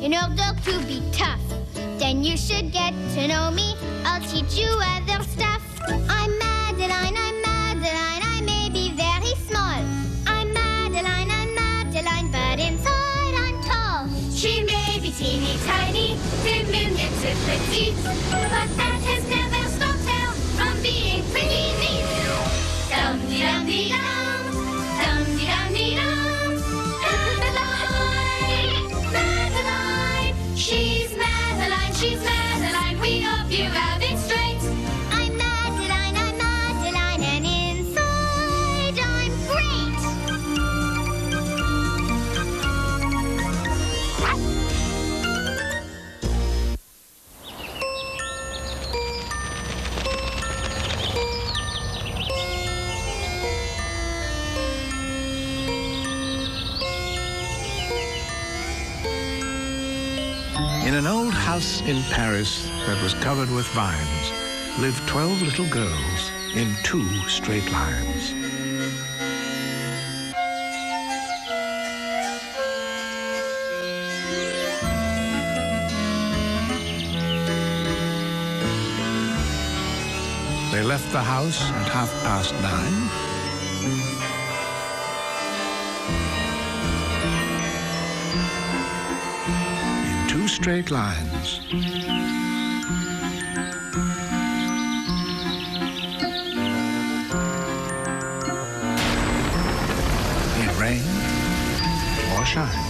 in order to be tough. Then you should get to know me. I'll teach you other stuff. I'm Madeline, I may be very small. I'm Madeline, but inside I'm tall. She may be teeny tiny, diminutive petite, but that has never stopped her from being pretty neat. Dum-dee-dum-dee-dum, dum-dee-dum-dee-dum. Madeline, she's Madeline, we hope you have it straight. I'm Madeline, and inside I'm great. In an old house in Paris that was covered with vines lived 12 little girls in 2 straight lines. They left the house at 9:30. 2 straight lines. In rain or shine.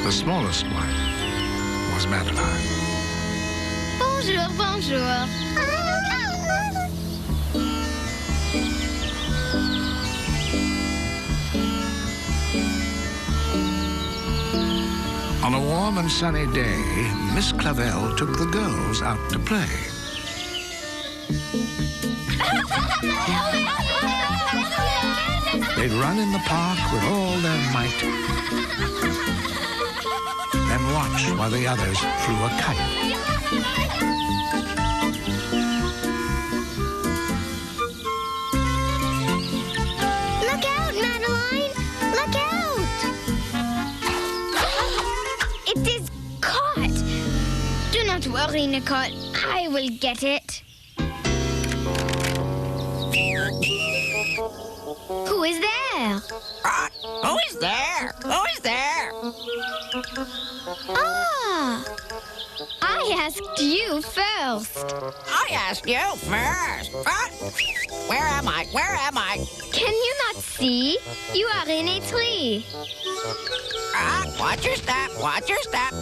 The smallest one was Madeline. Bonjour, bonjour. On a warm and sunny day, Miss Clavel took the girls out to play. They'd run in the park with all their might, then watch while the others flew a kite. Look out, Madeline! Look out! It is caught! Do not worry, Nicole. I will get it. Who is there? Who is there? Who is there? Ah! I asked you first. I asked you first. Where am I? Where am I? Can you not see? You are in a tree. Watch your step. Watch your step.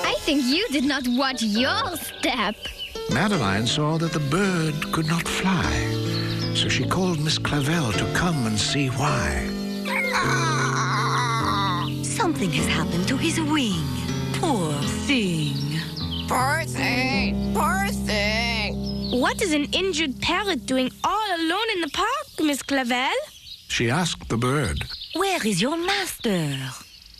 I think you did not watch your step. Madeline saw that the bird could not fly, so she called Miss Clavel to come and see why. Something has happened to his wing. Poor thing. Poor thing. Poor thing. What is an injured parrot doing all alone in the park, Miss Clavel? She asked the bird, Where is your master?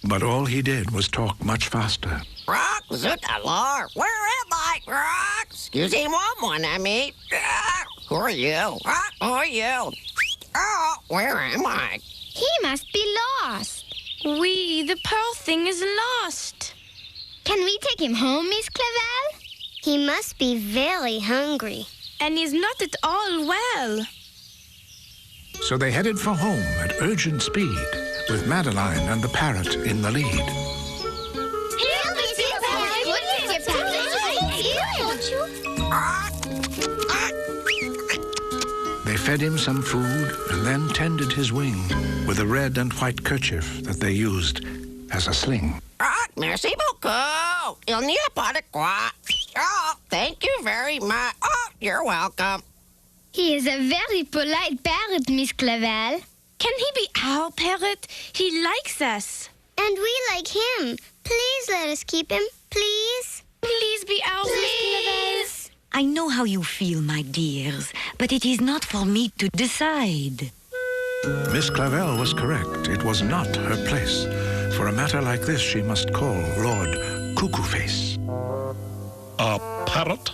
but all he did was talk much faster. Rock, zut alor. Where am I? Rock. Excusez-moi, I mean. Who are you? Who are you? Oh, where am I? He must be lost. Oui, the poor thing is lost. Can we take him home, Miss Clavel? He must be very hungry. And he's not at all well. So they headed for home at urgent speed, with Madeline and the parrot in the lead. They fed him some food and then tended his wing with a red and white kerchief that they used as a sling. Merci beaucoup. Il n'y a pas de quoi. Oh, thank you very much. Oh, you're welcome. He is a very polite parrot, Miss Clavel. Can he be our parrot? He likes us. And we like him. Please let us keep him, please. Please be ours, Miss Clavel. I know how you feel, my dears, but it is not for me to decide. Miss Clavel was correct. It was not her place. For a matter like this, she must call Lord Cuckoo-Face. A parrot?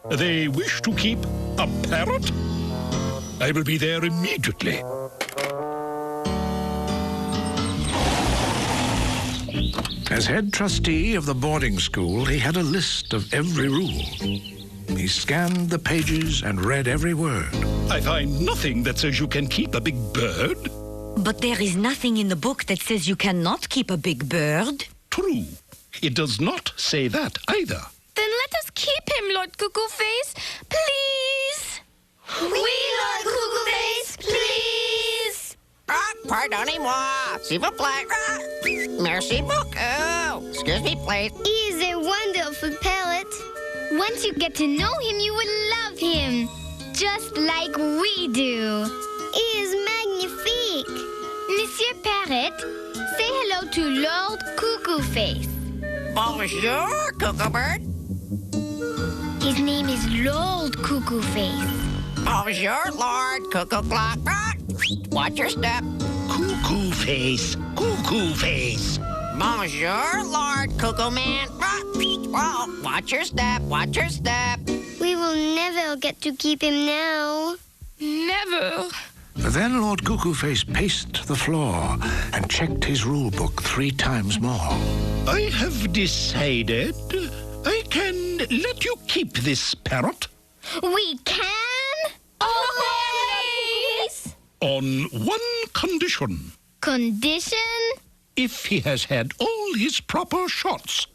They wish to keep a parrot? I will be there immediately. As head trustee of the boarding school, he had a list of every rule. He scanned the pages and read every word. I find nothing that says you can keep a big bird. But there is nothing in the book that says you cannot keep a big bird. True. It does not say that either. Then let us keep him, Lord Cuckoo Face. Please. We, Lord Cuckoo Face, please. Pardonnez-moi. S'il vous plaît. Merci beaucoup. Excuse me, please. He is a wonderful parrot. Once you get to know him, you will love him. Just like we do. He is magnifique. Monsieur Parrot, say hello to Lord Cuckoo Face. Bonjour, Cuckoo Bird. His name is Lord Cuckoo Face. Bonjour, Lord Cuckoo Clock. Watch your step. Cuckoo Face. Cuckoo Face. Bonjour, Lord Cuckoo Man. Oh, watch your step. Watch your step. We will never get to keep him now. Never. Then Lord Cuckoo Face paced the floor and checked his rule book 3 times more. I have decided I can let you keep this parrot We can? Always. on one condition. Condition? If he has had all his proper shots.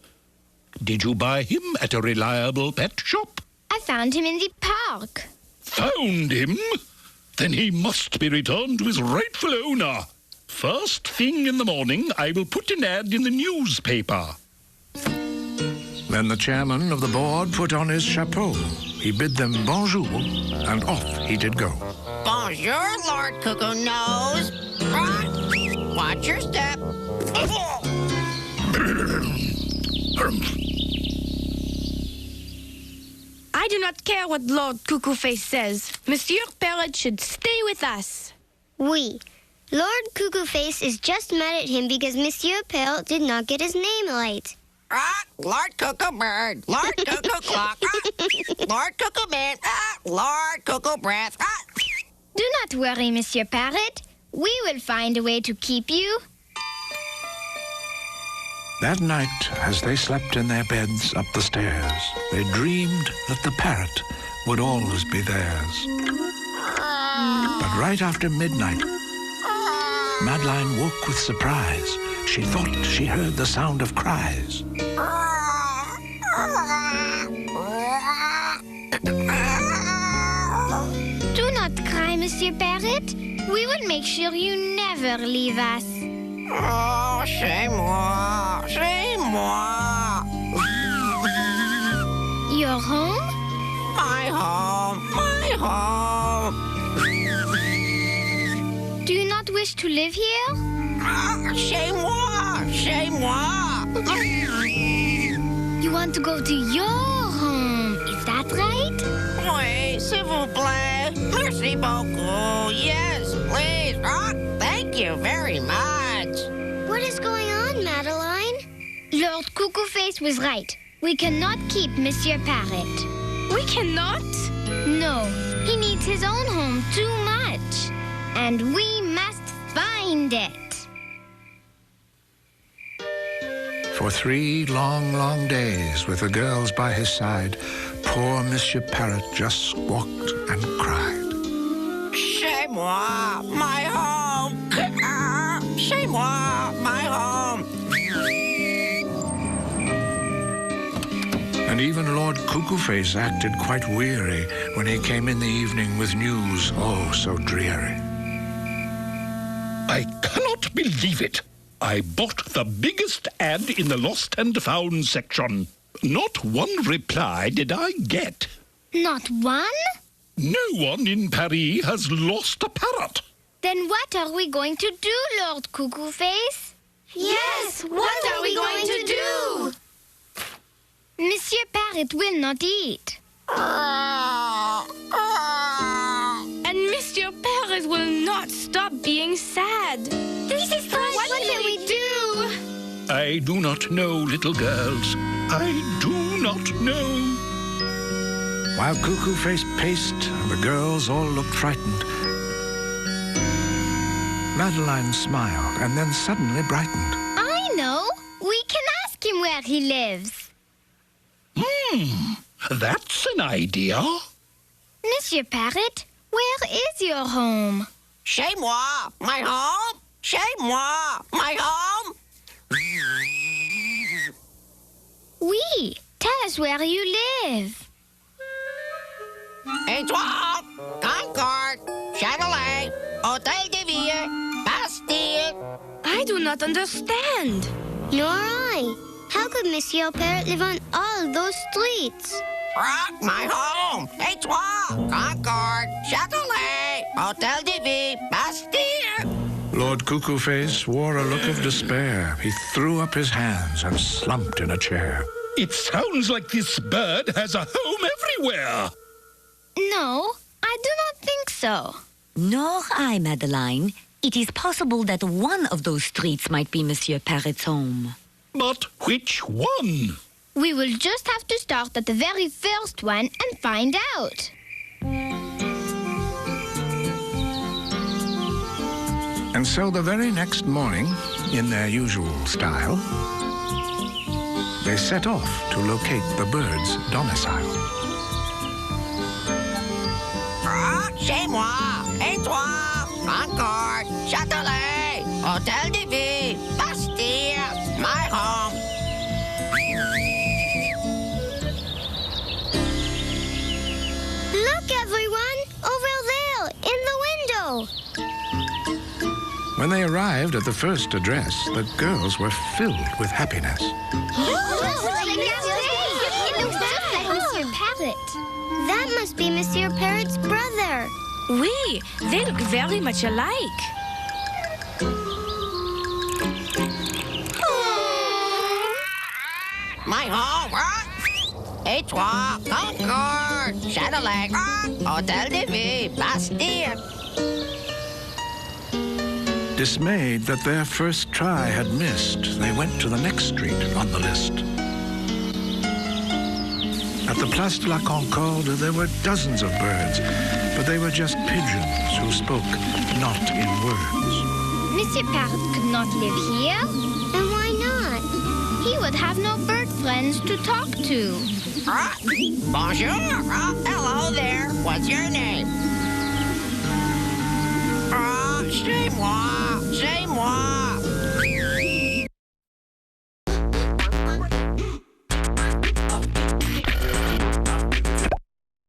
Did you buy him at a reliable pet shop? I found him in the park. Found him? Then he must be returned to his rightful owner. First thing in the morning, I will put an ad in the newspaper. Then the chairman of the board put on his chapeau. He bid them bonjour, and off he did go. Bonjour, Lord Cuckoo Nose. Watch your step. I do not care what Lord Cuckoo Face says. Monsieur Parrot should stay with us. We. Lord Cuckoo Face is just mad at him because Monsieur Parrot did not get his name right. Lord Cuckoo Bird. Lord Cuckoo Clock. Lord Cuckoo Man. Lord Cuckoo Breath. Do not worry, Monsieur Parrot. We will find a way to keep you. That night, as they slept in their beds up the stairs, they dreamed that the parrot would always be theirs. But right after midnight, Madeline woke with surprise. She thought she heard the sound of cries. Do not cry, Monsieur Parrot. We will make sure you never leave us. Oh, c'est moi. C'est moi. Your home? My home. My home. Do you not wish to live here? C'est moi. C'est moi. You want to go to your home, is that right? Oui, s'il vous plaît. Merci beaucoup. Yes, please. Thank you very much. What is going on, Madeline? Lord Cuckoo Face was right. We cannot keep Monsieur Parrot. We cannot. No, he needs his own home too much. And we must find it. For 3 long, long days, with the girls by his side, poor Monsieur Parrot just squawked and cried. C'est moi. My home. C'est moi. My home. And even Lord Cuckoo Face acted quite weary when he came in the evening with news oh so dreary. I cannot believe it. I bought the biggest ad in the lost and found section. Not one reply did I get. Not one? No one in Paris has lost a parrot. Then what are we going to do, Lord Cuckoo Face? Yes, what are we going to do? Monsieur Parrot will not eat. And Monsieur Parrot will not stop being sad. This is what can we do? I do not know, little girls. I do not know. While Cuckoo Face paced and the girls all looked frightened, Madeline smiled and then suddenly brightened. I know. We can ask him where he lives. That's an idea. Monsieur Parrot, where is your home? Chez moi, my home. Chez moi, my home. Oui, tell us where you live. Étoile, Concorde, Châtelet, Hôtel de Ville, Bastille. I do not understand. Nor I. How could Monsieur Parrot live on all those streets? Rock, my home. Étoile, Concorde, Châtelet, Hôtel de Ville, Bastille. Lord Cuckoo Face wore a look of despair. He threw up his hands and slumped in a chair. It sounds like this bird has a home everywhere. No, I do not think so. Nor I, Madeline. It is possible that one of those streets might be Monsieur Parrot's home. But which one? We will just have to start at the very first one and find out. And so the very next morning, in their usual style, they set off to locate the bird's domicile. Rock, chez moi. Étoile, Concorde, Châtelet, Hôtel de Ville, Bastille, my home. Look, everyone! Over there, in the window! When they arrived at the first address, the girls were filled with happiness. It looks just like Monsieur Parrot. That must be Monsieur Parrot's brother. Oui, they look very much alike. My home, rock. Étoile, Concorde, Châtelet, rock, Hôtel de Ville, Bastille. Dismayed that their first try had missed, they went to the next street on the list. At the Place de la Concorde, there were dozens of birds, but they were just pigeons who spoke not in words. Monsieur Parrot could not live here. And why not? He would have no bird friends to talk to. Rock, bonjour, rock. Hello there. What's your name? Rock, chez moi.